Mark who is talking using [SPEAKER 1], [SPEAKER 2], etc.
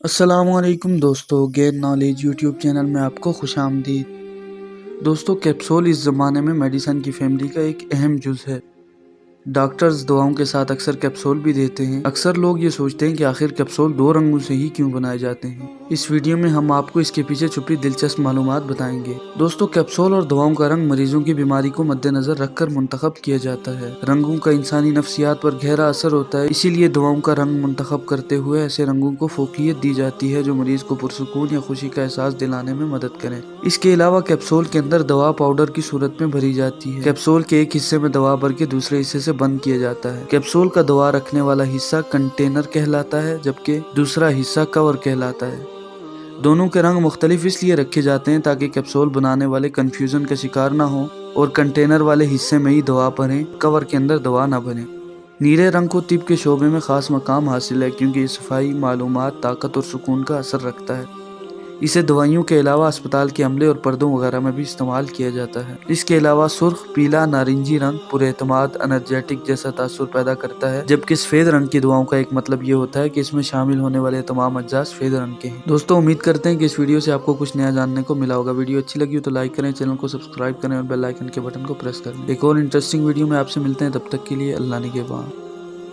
[SPEAKER 1] अस्सलाम वालेकुम दोस्तों, गेन नॉलेज यूट्यूब चैनल में आपको खुश आमदीद। दोस्तों, कैप्सूल इस ज़माने में मेडिसिन की फैमिली का एक अहम जुज़ है। डॉक्टर्स दवाओं के साथ अक्सर कैप्सूल भी देते हैं। अक्सर लोग ये सोचते हैं कि आखिर कैप्सूल दो रंगों से ही क्यों बनाए जाते हैं। इस वीडियो में हम आपको इसके पीछे छुपी दिलचस्प मालूमात बताएंगे। दोस्तों, कैप्सूल और दवाओं का रंग मरीजों की बीमारी को मद्देनजर रखकर मुंतखब किया जाता है। रंगों का इंसानी नफ्सियात पर गहरा असर होता है, इसीलिए दवाओं का रंग मुंतखब करते हुए ऐसे रंगों को फोकियत दी जाती है जो मरीज को पुरसुकून या खुशी का एहसास दिलाने में मदद करें। इसके अलावा कैप्सूल के अंदर दवा पाउडर की सूरत में भरी जाती है। कैप्सूल के एक हिस्से में दवा भर के दूसरे हिस्से से बंद किया जाता है। कैप्सूल का दवा रखने वाला हिस्सा कंटेनर कहलाता है, जबकि दूसरा हिस्सा कवर कहलाता है। दोनों के रंग मुख्तलिफ इसलिए रखे जाते हैं ताकि कैप्सूल बनाने वाले कंफ्यूजन का शिकार ना हो और कंटेनर वाले हिस्से में ही दवा भरें, कवर के अंदर दवा ना भरें। नीले रंग को तिब के शोबे में खास मकाम हासिल है क्योंकि ये सफाई, मालूमात, ताकत और सुकून का असर रखता है। इसे दवाइयों के अलावा अस्पताल के अमले और पर्दों वगैरह में भी इस्तेमाल किया जाता है। इसके अलावा सुर्ख, पीला, नारंगी रंग पुरएतमाद, एनर्जेटिक जैसा तासुर पैदा करता है, जबकि सफेद रंग की दवाओं का एक मतलब ये होता है कि इसमें शामिल होने वाले तमाम अज्जा सफेद रंग के हैं। दोस्तों, उम्मीद करते हैं कि इस वीडियो से आपको कुछ नया जानने को मिला होगा। वीडियो अच्छी लगी हो तो लाइक करें, चैनल को सब्सक्राइब करें और बेल आइकन के बटन को प्रेस करें। एक और इंटरेस्टिंग वीडियो में आपसे मिलते हैं, तब तक के लिए अल्लाह निगहबान।